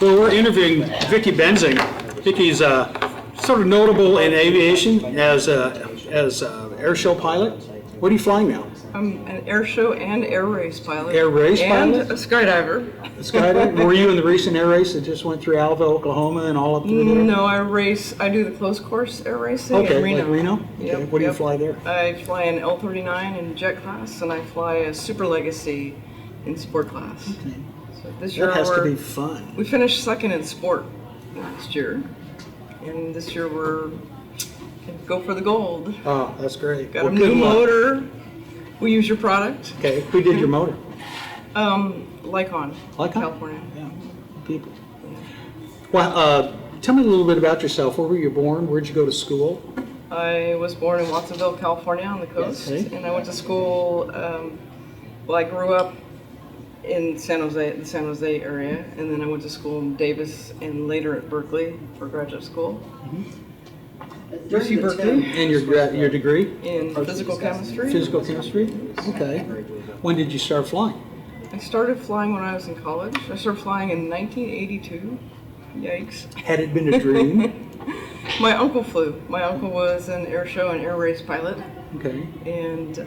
Well, we're interviewing Vicky Benzing. Vicky's sort of notable in aviation as air show pilot. What are you flying now? I'm an air show and air race pilot. Air race pilot? And a skydiver. Skydiver? Were you in the recent air race that just went through Alva, Oklahoma, and all up through there? No, I do the closed course air racing in Reno. Like Reno? Yep, Okay. What do you fly there? I fly an L-39 in jet class, and I fly a Super Legacy in sport class. Okay. So this year That has to be fun. We finished second in sport last year, and this year we're going to go for the gold. Oh, that's great. Got a new motor. We use your product. Okay. Who did your motor? Lycon, California. Yeah. People. Well, tell me a little bit about yourself. Where were you born? Where'd you go to school? I was born in Watsonville, California, on the coast, and I went to school. I grew up in San Jose, the San Jose area, and then I went to school in Davis and later at Berkeley for graduate school. UC Berkeley. And your degree? In physical chemistry. Physical chemistry? Okay. When did you start flying? I started flying when I was in college. I started flying in 1982. Yikes. Had it been a dream? My uncle flew. My uncle was an air show and air race pilot. Okay. And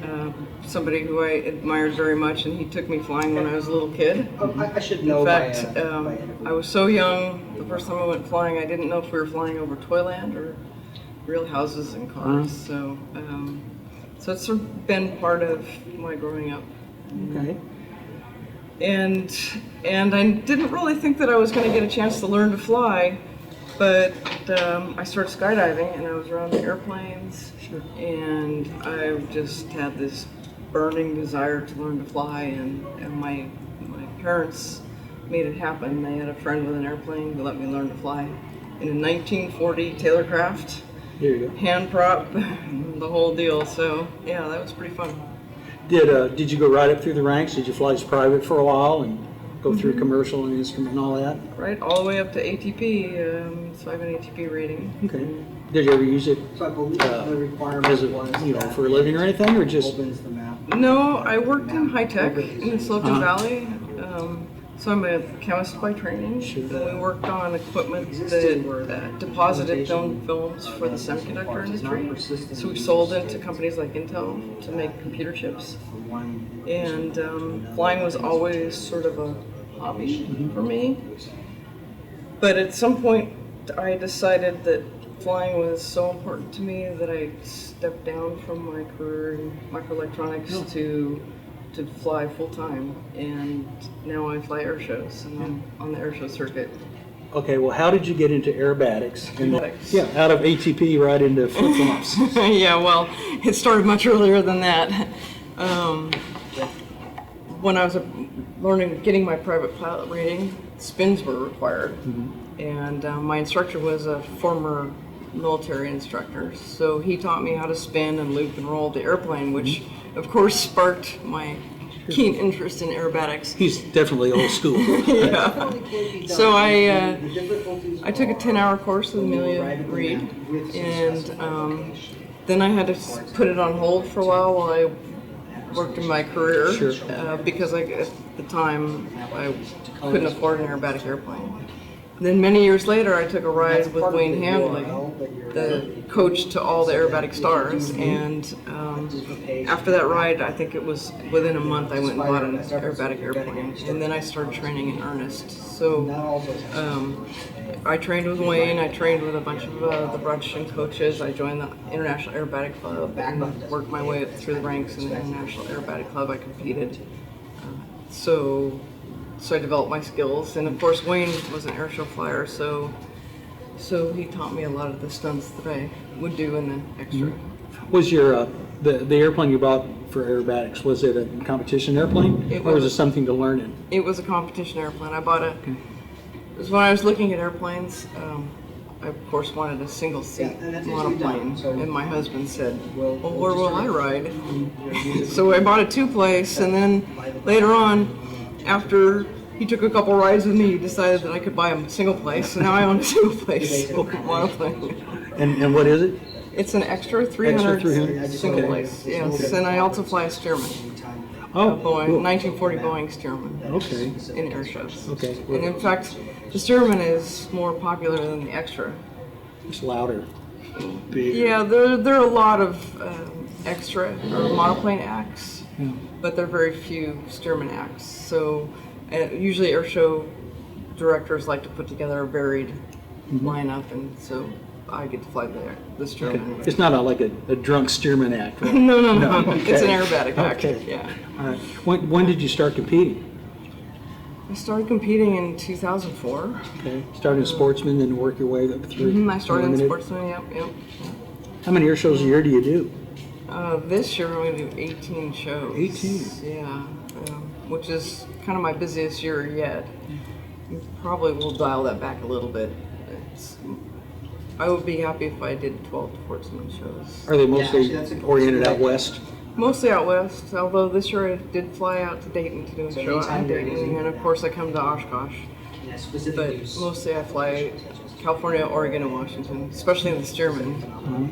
somebody who I admired very much, and he took me flying when I was a little kid. I should know. In fact, I was so young, the first time I went flying, I didn't know if we were flying over Toyland or real houses and cars. So it's sort of been part of my growing up. Okay. And I didn't really think that I was going to get a chance to learn to fly, but I started skydiving, and I was around the airplanes, and I just had this burning desire to learn to fly, and my parents made it happen. They had a friend with an airplane who let me learn to fly in a 1940 Taylorcraft. There you go. Hand prop, the whole deal. So yeah, that was pretty fun. Did you go right up through the ranks? Did you fly as private for a while and go through commercial and instrument and all that? Right, all the way up to ATP. So I have an ATP rating. Okay. Did you ever use it So I believe the requirement as for a living or anything, or just? opens the map. No, I worked in high tech in the Silicon Valley. So I'm a chemist by training. Sure. And we worked on equipment that deposited thin films for the semiconductor industry. So we sold into companies like Intel to make computer chips. And flying was always sort of a hobby for me. But at some point, I decided that flying was so important to me that I stepped down from my career in microelectronics to fly full-time, and now I fly air shows, and I'm on the air show circuit. Okay, well, how did you get into aerobatics? Out of ATP right into flip-flops. Yeah, well, it started much earlier than that. When I was getting my private pilot rating, spins were required, and my instructor was a former military instructor, so he taught me how to spin and loop and roll the airplane, which of course sparked my keen interest in aerobatics. He's definitely old school. Yeah. So I took a 10-hour course with Amelia Reed, and then I had to put it on hold for a while I worked in my career, because at the time I couldn't afford an aerobatic airplane. Then many years later, I took a ride with Wayne Handley, the coach to all the aerobatic stars, and after that ride, I think it was within a month, I went and bought an aerobatic airplane, and then I started training in earnest. So I trained with Wayne, I trained with a bunch of the Russian coaches, I joined the International Aerobatic Club, and worked my way up through the ranks in the International Aerobatic Club. I competed. So I developed my skills, and of course Wayne was an airshow flyer, so he taught me a lot of the stunts that I would do in the extra. Was your the airplane you bought for aerobatics, was it a competition airplane, or was it something to learn in? It was a competition airplane. I bought it was when I was looking at airplanes. I of course wanted a single seat monoplane, and my husband said, "Well, where will I ride?" So I bought a two-place, and then later on, after he took a couple rides with me, he decided that I could buy a single place, so now I own a single place monoplane. And what is it? It's an extra 300 Extra 300? single place, yes, and I also fly a Stearman. Oh, a Boeing, cool. 1940 Boeing Stearman Okay. in air shows. Okay. And in fact, the Stearman is more popular than the Extra. It's louder. Bigger. Yeah, there are a lot of Extra or monoplane acts, Yeah. but there are very few Stearman acts. So usually air show directors like to put together a varied lineup, and so I get to fly the Stearman. Okay. It's not like a drunk Stearman act, right? No, Okay. it's an aerobatic act. Okay. Yeah. All right. When did you start competing? I started competing in 2004. Okay. Started as a sportsman, then work your way up through. I started in limited. sportsman. Yep. How many air shows a year do you do? This year I'm going to do 18 shows. 18? Yeah, which is kind of my busiest year yet. Probably will dial that back a little bit. I would be happy if I did 12 to 14 shows. Are they mostly actually, that's a- oriented out west? Mostly out west, although this year I did fly out to Dayton to do a So show out anytime in you're Dayton, using- and of course I come to Oshkosh. Yeah, specific But use. mostly I fly California, Oregon, and Washington, especially in the Stearman.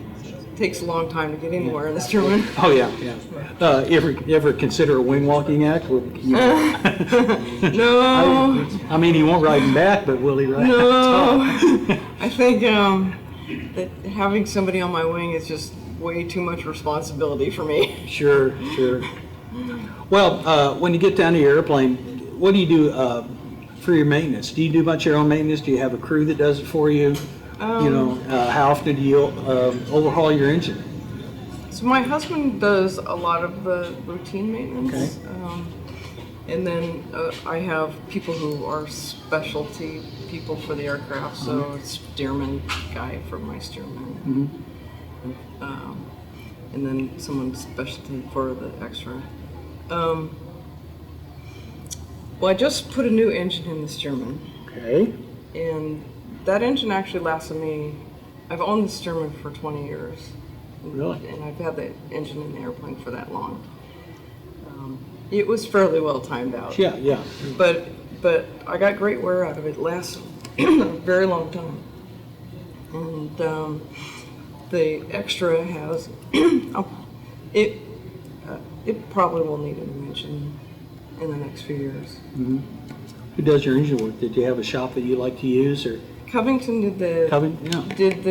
Takes a long time to get anywhere in the Stearman. Oh, yeah, yeah. You ever consider a wing walking act? No, I mean, he won't ride him back, but will he ride? no. I think that having somebody on my wing is just way too much responsibility for me. Sure, sure. Well, when you get down to your airplane, what do you do for your maintenance? Do you do much of your own maintenance? Do you have a crew that does it for you? How often do you overhaul your engine? So my husband does a lot of the routine maintenance. And then I have people who are specialty people for the aircraft. So it's Stearman guy for my Stearman. And then someone specialty for the Extra. Well, I just put a new engine in the Stearman. Okay. And that engine actually lasted me, I've owned the Stearman for 20 years. Really? And I've had the engine in the airplane for that long. It was fairly well timed out. Yeah, yeah. But I got great wear out of it. It lasted a very long time. And the Extra has, it probably will need a new engine in the next few years. Who does your engine work? Did you have a shop that you like to use, or Covington did the Did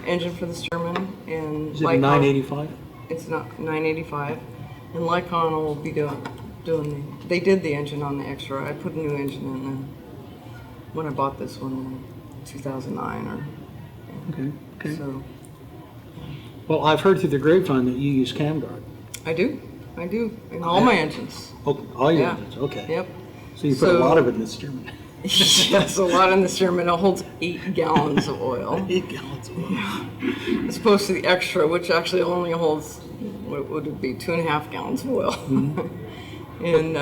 engine for the Stearman, and Is it a 985? It's not 985, and Lycon will be doing they did the engine on the Extra. I put a new engine in when I bought this one in 2009 or Okay. so. Well, I've heard through the grapevine that you use CamGuard. I do in all my engines. Oh, all your Yeah. engines. Okay. Yep. So you put a lot of it in the Stearman. Yes, a lot in the Stearman. It holds 8 gallons of oil. 8 gallons of oil. As opposed to the Extra, which actually only holds, what would it be, 2.5 gallons of oil. And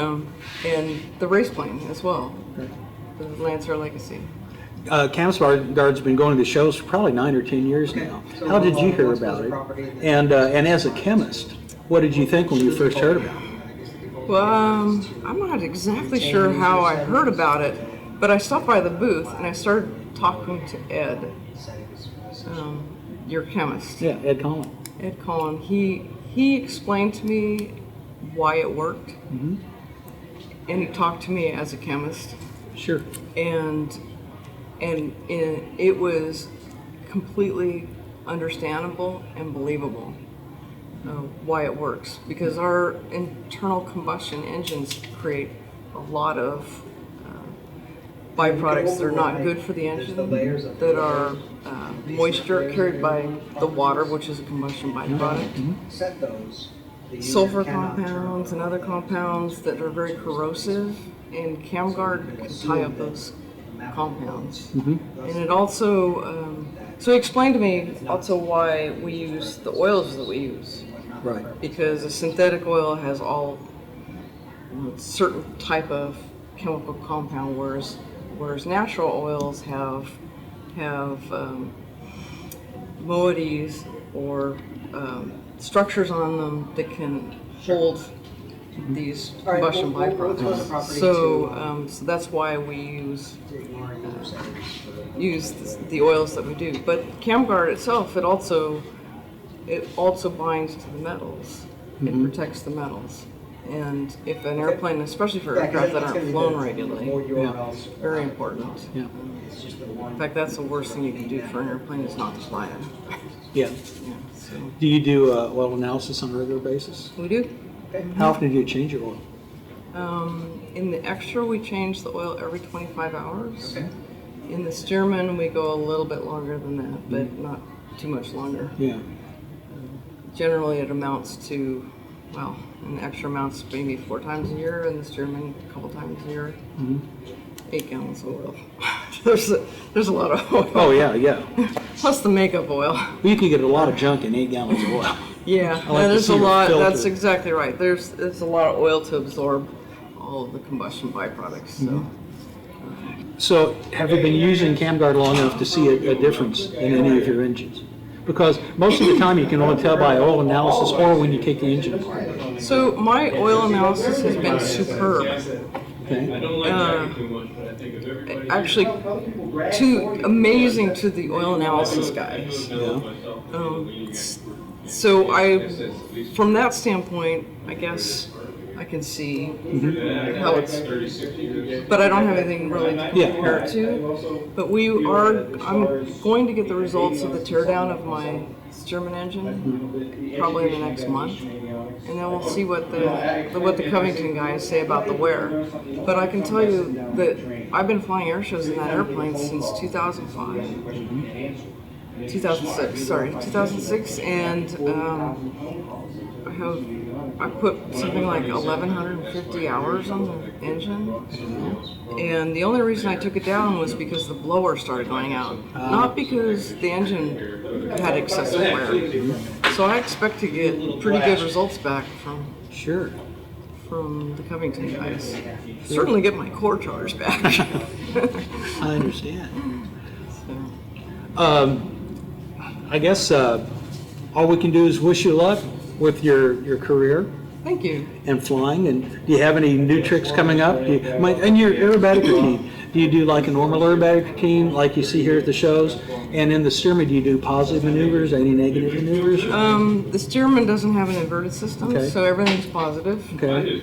the race plane as well, the Lancer Legacy. CamGuard's been going to the shows for probably 9 or 10 years now. How did you hear about it? And as a chemist, what did you think when you first heard about it? Well, I'm not exactly sure how I heard about it, but I stopped by the booth and I started talking to Ed, your chemist. Yeah, Ed Collin. Ed Collin. He explained to me why it worked, and he talked to me as a chemist, Sure. and it was completely understandable and believable why it works, because our internal combustion engines create a lot of byproducts that are not good for the engine, that are moisture carried by the water, which is a combustion byproduct, Set those. The user sulfur cannot compounds and other compounds that are very corrosive, and CamGuard can tie up those compounds. And it also, so he explained to me also why we use the oils that we use. Right. Because a synthetic oil has all certain type of chemical compound, whereas natural oils have moieties or structures on them that can hold these All right, combustion we'll close the byproducts. property So that's why we use the oils that we do. But CamGuard itself, it also binds to the metals and protects the metals. And if an airplane, especially for aircraft that aren't flown regularly, very important. Yeah. In fact, that's the worst thing you can do for an airplane is not to fly it. Yeah. Yeah, so Do you do oil analysis on a regular basis? we do. How often do you change your oil? In the extra, we change the oil every 25 hours. In the Stearman, we go a little bit longer than that, but not too much longer. Yeah. Generally, it amounts to, well, in the extra amounts maybe 4 times a year, and the Stearman a couple times a year. 8 gallons of oil. there's a lot of oil. Oh, yeah, yeah. Plus the makeup oil. You can get a lot of junk in 8 gallons of oil. Yeah, I like to there's see a your lot. filter. That's exactly right. There's a lot of oil to absorb all of the combustion byproducts. So. So, have you been using CamGuard long enough to see a difference in any of your engines? Because most of the time you can only tell by oil analysis or when you take the engine apart. So my oil analysis has been superb. Okay. Actually, amazing to the oil analysis guys. Yeah. So from that standpoint, I guess I can see how it's, but I don't have anything really to compare it to. But I'm going to get the results of the teardown of my Stearman engine probably in the next month, and then we'll see what the Covington guys say about the wear. But I can tell you that I've been flying air shows in that airplane since 2005. 2006, and I put something like 1,150 hours on the engine, and the only reason I took it down was because the blower started going out, not because the engine had excessive wear. So I expect to get pretty good results back from the Covington guys. Certainly get my core charge back. I understand. So. I guess all we can do is wish you luck with your career Thank you. and flying. And do you have any new tricks coming up? And your aerobatic routine, do you do like a normal aerobatic routine like you see here at the shows? And in the Stearman, do you do positive maneuvers, any negative maneuvers? The Stearman doesn't have an inverted system, Okay. so everything's positive. Okay.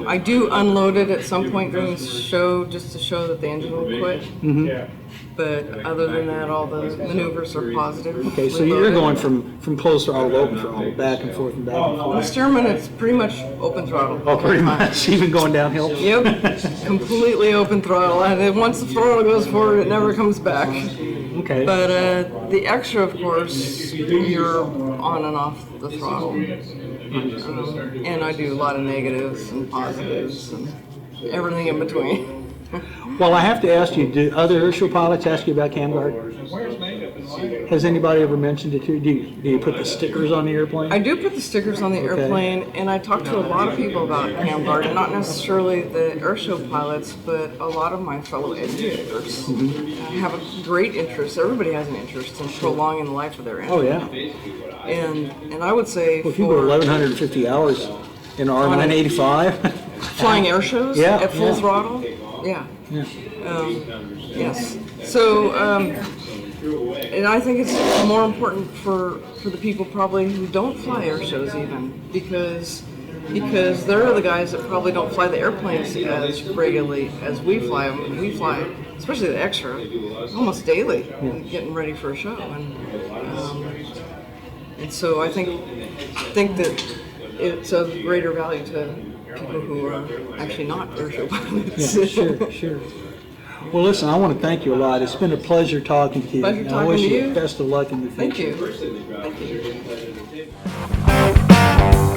I do unload it at some point during the show just to show that the engine will quit. But other than that, all the maneuvers are positive. Okay, so you're going from closed throttle to open throttle, back and forth and back and On the forth. Stearman, it's pretty much open throttle. Oh, pretty much, even going downhill? Yep, completely open throttle. And then once the throttle goes forward, it never comes back. Okay. But the extra, of course, you're on and off the throttle. And I do a lot of negatives and positives and everything in between. Well, I have to ask you, do other airshow pilots ask you about CamGuard? Has anybody ever mentioned it to you? Do you put the stickers on the airplane? I do put the stickers on the airplane, and I talk to a lot of people about CamGuard, not necessarily the airshow pilots, but a lot of my fellow aviators have a great interest. Everybody has an interest in prolonging the life of their engine. Oh, yeah. And I would say Well, if you go for 1,150 hours in R985, flying air shows Yeah, at full yeah. throttle, yeah. yeah. Yes. So, and I think it's more important for the people probably who don't fly air shows even, because they're the guys that probably don't fly the airplanes as regularly as we fly them. We fly, especially the extra, almost daily, getting ready for a show. And so I think that it's of greater value to people who are actually not airshow pilots. Yeah, sure. Well, listen, I want to thank you a lot. It's been a pleasure talking to you. Pleasure And talking I wish to you you. best of luck in the future. Thank you. Thank you.